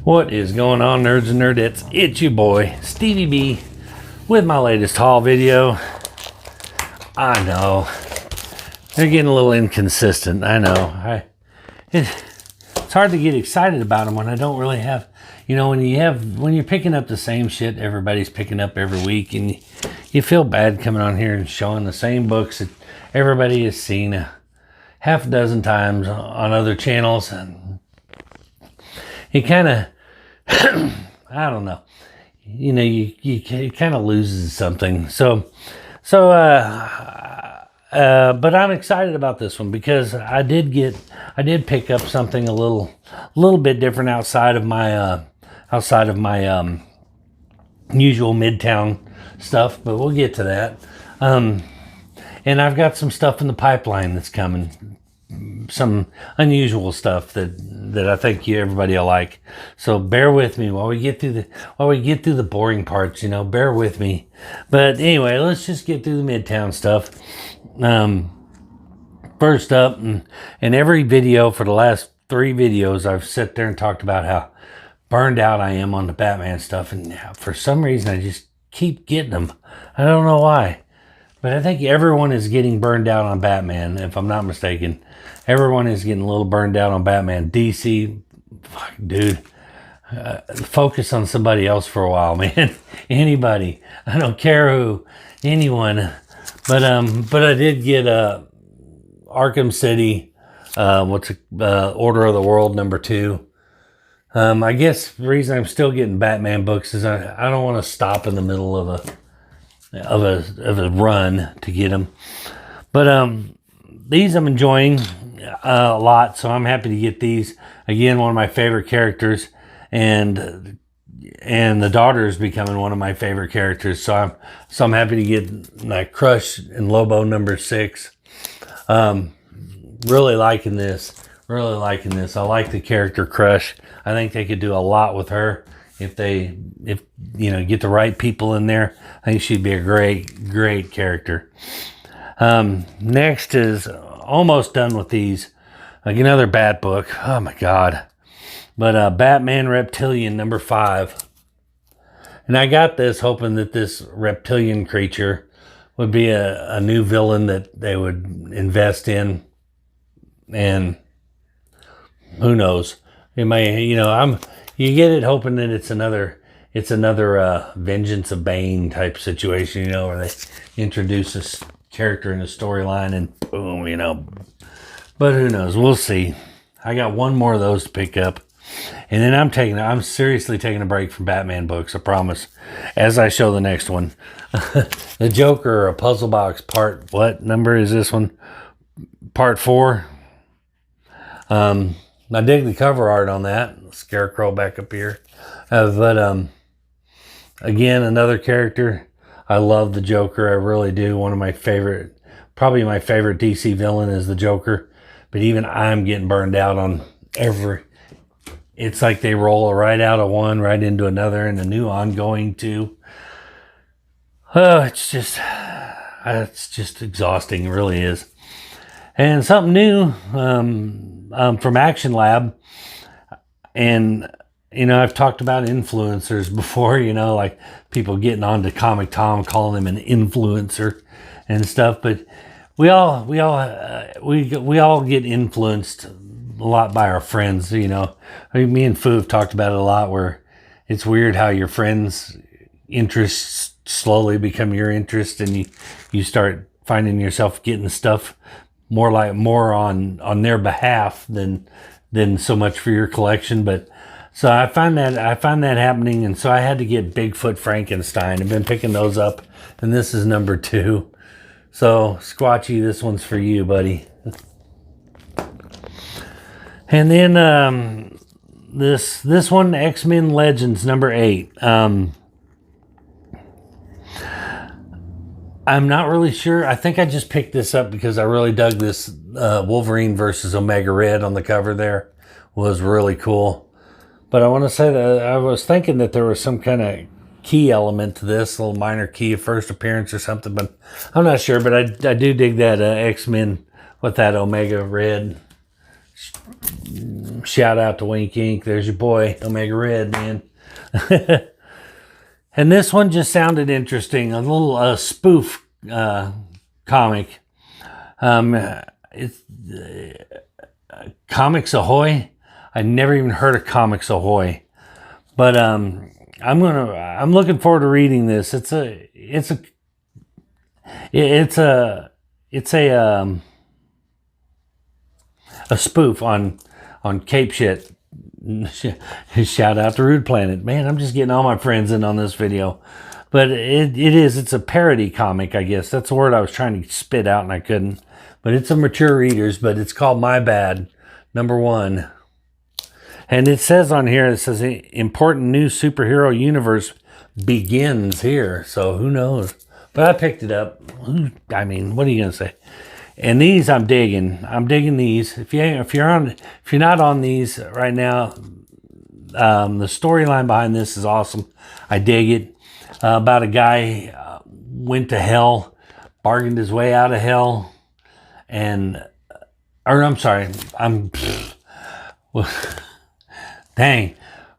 What is going on, nerds and nerdettes? It's your boy, Stevie B, with my latest haul video. I know, they're getting a little inconsistent. I know. It's hard to get excited about them when I don't really have, when you're picking up the same shit everybody's picking up every week, and you feel bad coming on here and showing the same books that everybody has seen a half a dozen times on other channels, and it kind of, I don't know, it kind of loses something. But I'm excited about this one because I did pick up something a little bit different outside of my usual Midtown stuff, but we'll get to that. And I've got some stuff in the pipeline that's coming, some unusual stuff that I think everybody will like. So bear with me while we get through the boring parts. Bear with me. But anyway, let's just get through the Midtown stuff. First up, and every video for the last 3 videos, I've sat there and talked about how burned out I am on the Batman stuff, and for some reason I just keep getting them. I don't know why, but I think everyone is getting burned out on Batman, if I'm not mistaken. Everyone is getting a little burned out on Batman. DC, fuck, dude, focus on somebody else for a while, man. Anybody, I don't care who, anyone. But I did get Arkham City, Order of the World #2. I guess the reason I'm still getting Batman books is I don't want to stop in the middle of a run to get them. But these I'm enjoying a lot, so I'm happy to get these. Again, one of my favorite characters, and the daughter is becoming one of my favorite characters. So I'm happy to get my Crush and Lobo #6. Really liking this. I like the character Crush. I think they could do a lot with her if get the right people in there. I think she'd be a great character. Next is almost done with these. Like another Bat book. Oh my God. But Batman Reptilian #5. And I got this hoping that this reptilian creature would be a new villain that they would invest in. And who knows? It may, you get it hoping that it's another Vengeance of Bane type situation, where they introduce this character in a storyline and boom, But who knows? We'll see. I got one more of those to pick up. And then I'm seriously taking a break from Batman books, I promise, as I show the next one. The Joker, a puzzle box, what number is this one? Part 4. I dig the cover art on that. Scarecrow back up here. But again, another character. I love the Joker, I really do. Probably my favorite DC villain is the Joker. But even I'm getting burned out on it's like they roll right out of one, right into another, and a new ongoing too. Oh, it's just exhausting. It really is. And something new from Action Lab. And, I've talked about influencers before, like people getting onto Comic Tom, calling him an influencer and stuff. But we all get influenced a lot by our friends, me and Foo have talked about it a lot, where it's weird how your friends' interests slowly become your interest, and you start finding yourself getting stuff more on their behalf than so much for your collection. But so I find that happening, and so I had to get Bigfoot Frankenstein. I've been picking those up, and this is #2. So Squatchy, this one's for you, buddy. And then this one, X-Men Legends #8. I'm not really sure. I think I just picked this up because I really dug this Wolverine versus Omega Red on the cover there. Was really cool. But I want to say that I was thinking that there was some kind of key element to this, a little minor key of first appearance or something, but I'm not sure. But I do dig that X-Men with that Omega Red Shout out to Wink Inc. There's your boy, Omega Red, man. And this one just sounded interesting. A little spoof comic. It's Comics Ahoy. I never even heard of Comics Ahoy, but I'm looking forward to reading this. It's a spoof on Cape shit. Shout out to Rude Planet. Man, I'm just getting all my friends in on this video. But it's a parody comic, I guess. That's the word I was trying to spit out and I couldn't. But it's a mature readers, but it's called My Bad, #1. And it says on here, it says important new superhero universe begins here. So who knows? But I picked it up. I mean, what are you going to say? And these I'm digging. I'm digging these. If you're not on these right now, the storyline behind this is awesome. I dig it. About a guy went to hell, bargained his way out of hell, dang,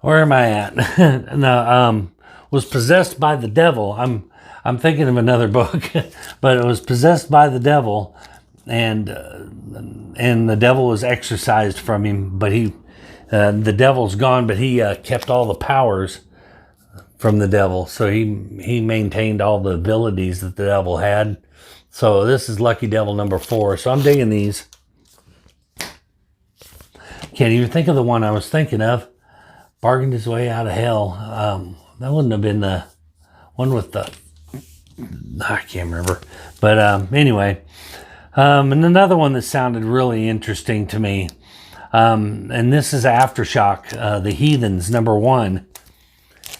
where am I at? No, was possessed by the devil. I'm thinking of another book, but it was possessed by the devil. And the devil was exorcised from him, but the devil's gone, but he kept all the powers from the devil. So he maintained all the abilities that the devil had. So this is Lucky Devil #4. So I'm digging these. Can't even think of the one I was thinking of. Bargained his way out of hell. That wouldn't have been the one with the... I can't remember. But anyway... and another one that sounded really interesting to me, and this is Aftershock, The Heathens, #1.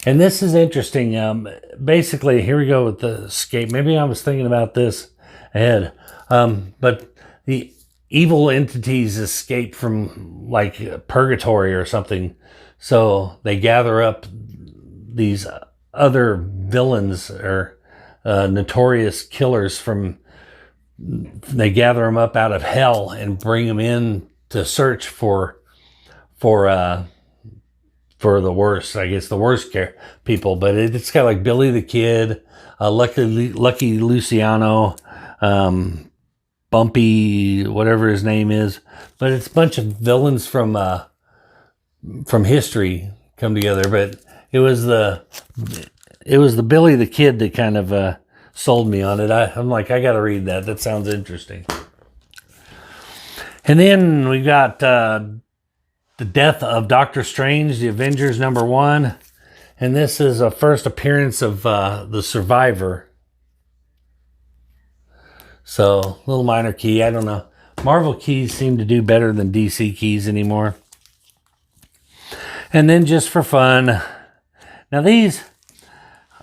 And this is interesting. Basically, here we go with the escape. Maybe I was thinking about this ahead. But the evil entities escape from like purgatory or something. So they gather up these other villains or notorious killers they gather them up out of hell and bring them in to search for the worst, I guess, the worst people. But it's got like Billy the Kid, Lucky Luciano, Bumpy, whatever his name is. But it's a bunch of villains from history come together. But it was the Billy the Kid that kind of sold me on it. I'm like, I got to read that. That sounds interesting. And then we got The Death of Doctor Strange, the Avengers #1. And this is a first appearance of the Survivor. So, little minor key. I don't know. Marvel keys seem to do better than DC keys anymore. And then just for fun. Now these...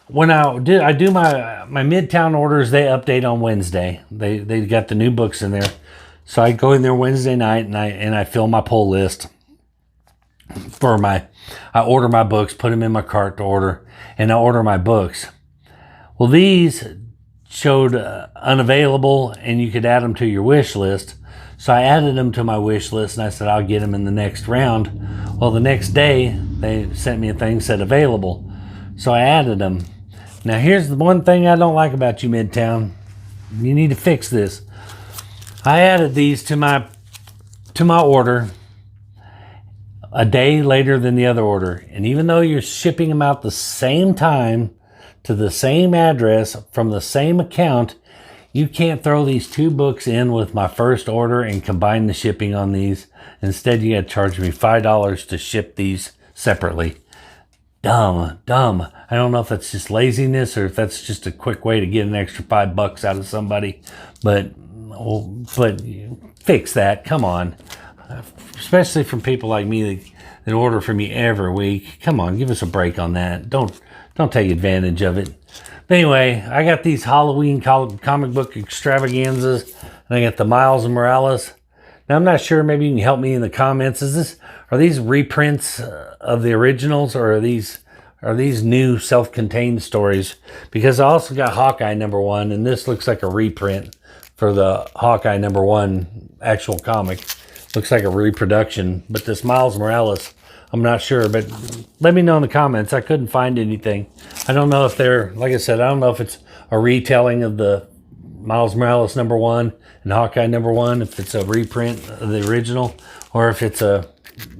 When I do my Midtown orders, they update on Wednesday. They got the new books in there, so I go in there Wednesday night and I fill my pull list I order my books, put them in my cart to order, and I order my books. Well, these showed unavailable, and you could add them to your wish list. So I added them to my wish list, and I said I'll get them in the next round. Well, the next day they sent me a thing said available, so I added them. Now, here's the one thing I don't like about you, Midtown. You need to fix this. I added these to my order a day later than the other order. And even though you're shipping them out the same time to the same address from the same account, you can't throw these two books in with my first order and combine the shipping on these. Instead, you got to charge me $5 to ship these separately. Dumb. I don't know if that's just laziness or if that's just a quick way to get an extra $5 out of somebody, but fix that. Come on, especially from people like me that order from you every week. Come on, give us a break on that. Don't take advantage of it. But anyway, I got these Halloween comic book extravaganzas, and I got the Miles Morales. Now I'm not sure. Maybe you can help me in the comments. Are these reprints of the originals, or are these new self-contained stories? Because I also got Hawkeye #1, and this looks like a reprint for the Hawkeye #1 actual comic. looks like a reproduction. But this Miles Morales, I'm not sure. But let me know in the comments. I couldn't find anything. I don't know if they're, like I said, I don't know if it's a retelling of the Miles Morales #1 and Hawkeye #1, if it's a reprint of the original, or if it's a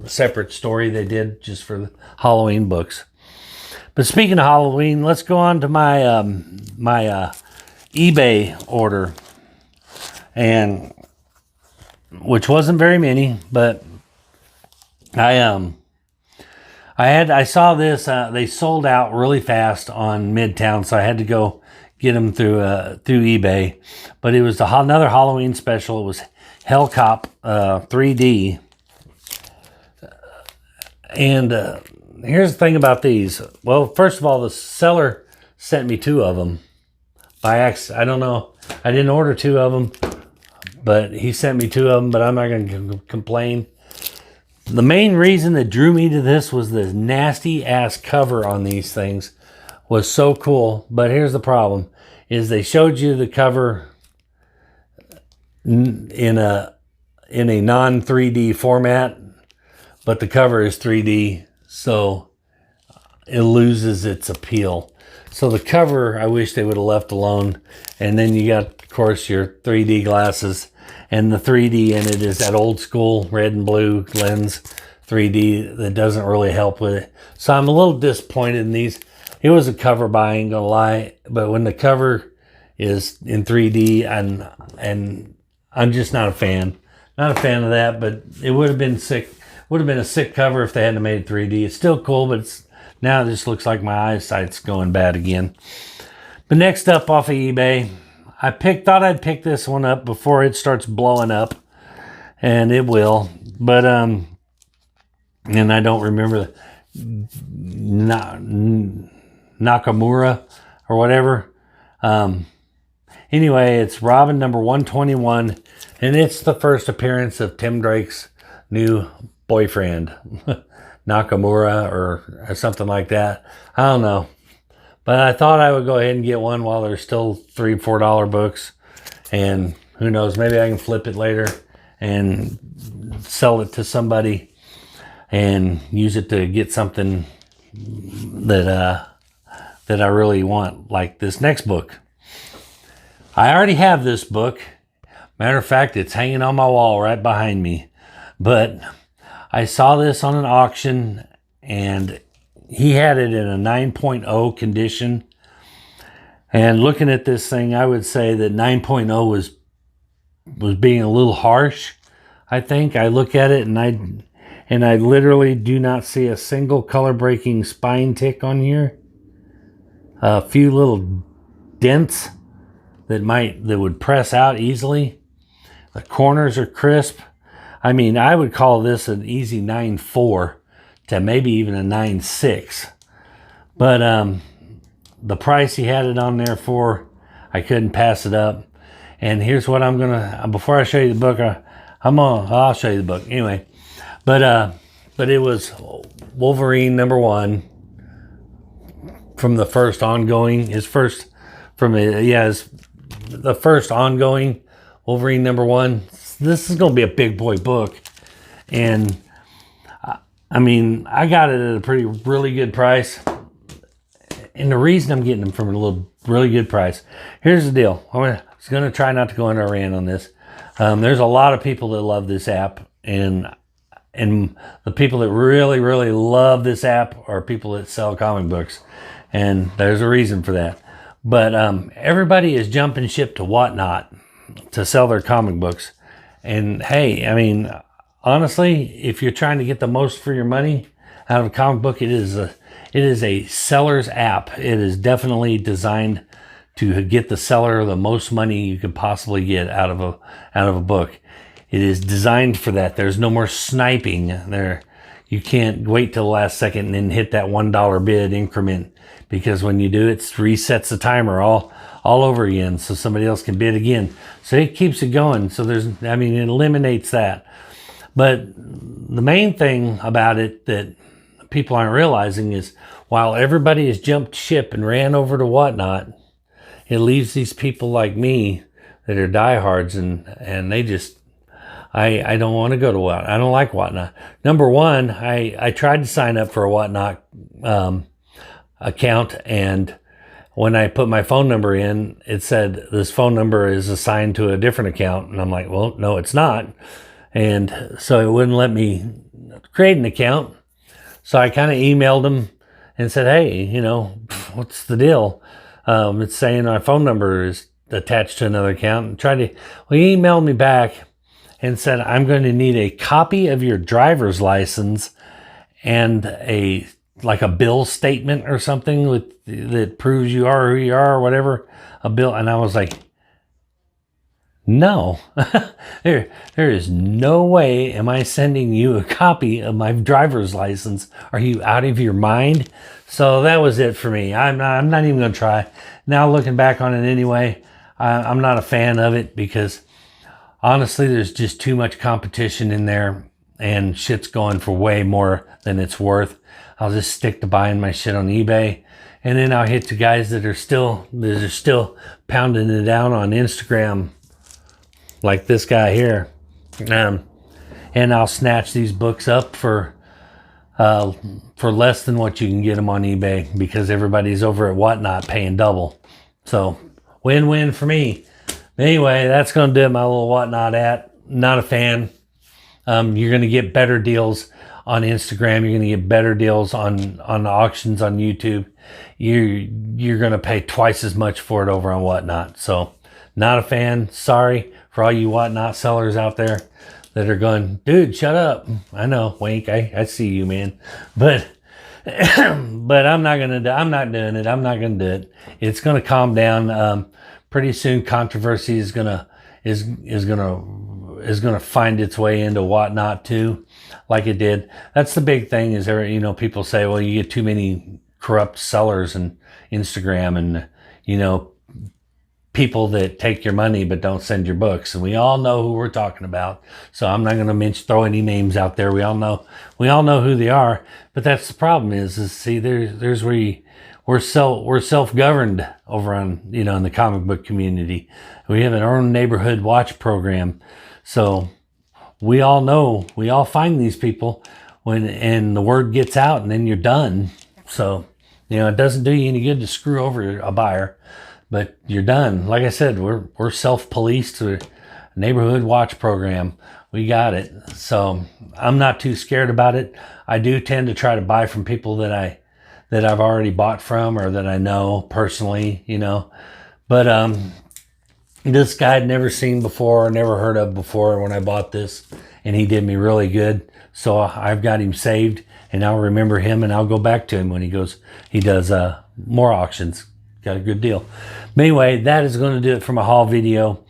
separate story they did just for the Halloween books. But speaking of Halloween, let's go on to my eBay order, and which wasn't very many, but I saw this. They sold out really fast on Midtown, so I had to go get them through eBay. But it was another Halloween special. It was Hellcop 3D, and here's the thing about these. Well, first of all, the seller sent me 2 of them by accident. I don't know. I didn't order 2 of them, but he sent me 2 of them. But I'm not going to complain. The main reason that drew me to this was the nasty ass cover on these things was so cool. But here's the problem: is they showed you the cover in a non 3D format, but the cover is 3D, so it loses its appeal. So the cover, I wish they would have left alone. And then you got, of course, your 3D glasses. And the 3D in it is that old school red and blue lens 3D that doesn't really help with it. So I'm a little disappointed in these. It was a cover buy, I ain't gonna lie. But when the cover is in 3D, and I'm just not a fan. Not a fan of that, but it would have been sick. Would have been a sick cover if they hadn't made it 3D. It's still cool, but now it just looks like my eyesight's going bad again. But next up off of eBay, I thought I'd pick this one up before it starts blowing up, and it will. But and I don't remember Nakamura or whatever. Anyway, it's Robin #121, and it's the first appearance of Tim Drake's new boyfriend, Nakamura or something like that. I don't know. But I thought I would go ahead and get one while there's still $3, $4 books. And who knows, maybe I can flip it later and sell it to somebody and use it to get something that I really want, like this next book. I already have this book. Matter of fact, it's hanging on my wall right behind me. But I saw this on an auction, and he had it in a 9.0 condition. And looking at this thing, I would say that 9.0 was being a little harsh. I think I look at it and I literally do not see a single color breaking spine tick on here. A few little dents that would press out easily. The corners are crisp. I mean, I would call this an easy 9.4 to maybe even a 9.6. But the price he had it on there for, I couldn't pass it up. And here's what I'm gonna, before I show you the book, I'll show you the book anyway. But it was Wolverine #1 from the first ongoing, the first ongoing Wolverine #1. This is gonna be a big boy book, and I mean, I got it at a really good price. And the reason I'm getting them from a really good price, here's the deal. I was going to try not to go on a rant on this. There's a lot of people that love this app, and the people that really, really love this app are people that sell comic books. And there's a reason for that. But everybody is jumping ship to Whatnot to sell their comic books. And hey, I mean, honestly, if you're trying to get the most for your money out of a comic book, it is a seller's app. It is definitely designed to get the seller the most money you could possibly get out of a book. It is designed for that. There's no more sniping there. You can't wait till the last second and then hit that $1 bid increment, because when you do, it resets the timer all over again, so somebody else can bid again. So it keeps it going. So it eliminates that. But the main thing about it that people aren't realizing is, while everybody has jumped ship and ran over to Whatnot, it leaves these people like me that are diehards, and they just, I don't want to go to Whatnot. I don't like Whatnot. Number one, I tried to sign up for a Whatnot account, and when I put my phone number in, it said this phone number is assigned to a different account. And I'm like, well, no, it's not. And so it wouldn't let me create an account. So I kind of emailed them and said, hey, you know, what's the deal? It's saying my phone number is attached to another account. And he emailed me back and said, I'm going to need a copy of your driver's license and a bill statement or something that proves you are who you are or whatever, a bill. And I was like, no, there is no way am I sending you a copy of my driver's license. Are you out of your mind? So that was it for me. I'm not even going to try. Now looking back on it anyway, I'm not a fan of it because honestly, there's just too much competition in there and shit's going for way more than it's worth. I'll just stick to buying my shit on eBay. And then I'll hit the guys that are still pounding it down on Instagram, like this guy here. And I'll snatch these books up for less than what you can get them on eBay because everybody's over at Whatnot paying double. So win-win for me. Anyway, that's going to do it, my little Whatnot at. Not a fan. You're going to get better deals on Instagram. You're going to get better deals on auctions on YouTube. You're going to pay twice as much for it over on Whatnot. So not a fan. Sorry for all you Whatnot sellers out there that are going, dude, shut up. I know, wink. I see you, man. But I'm not doing it. I'm not going to do it. It's going to calm down. Pretty soon controversy is going to find its way into Whatnot too, like it did. That's the big thing is there, you know, people say, well, you get too many corrupt sellers and Instagram and, you know, people that take your money but don't send your books. And we all know who we're talking about. So I'm not going to throw any names out there. We all know who they are. But that's the problem is see, there's where we're self-governed over on, you know, in the comic book community. We have our own neighborhood watch program. So we all find these people and the word gets out and then you're done. So, you know, it doesn't do you any good to screw over a buyer, but you're done. Like I said, we're self-policed to a neighborhood watch program. We got it. So I'm not too scared about it. I do tend to try to buy from people that I've already bought from or that I know personally, you know. But this guy I'd never seen before, never heard of before when I bought this, and he did me really good. So I've got him saved, and I'll remember him, and I'll go back to him when he does more auctions. Got a good deal. But anyway, that is going to do it for my haul video.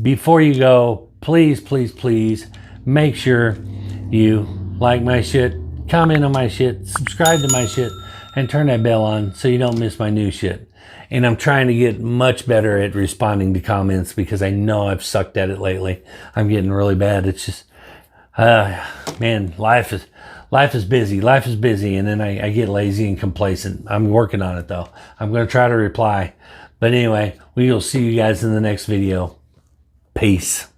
Before you go, please, please, please make sure you like my shit, comment on my shit, subscribe to my shit, and turn that bell on so you don't miss my new shit. And I'm trying to get much better at responding to comments because I know I've sucked at it lately. I'm getting really bad. It's just, man, life is busy. Life is busy, and then I get lazy and complacent. I'm working on it, though. I'm going to try to reply. But anyway, we will see you guys in the next video. Peace.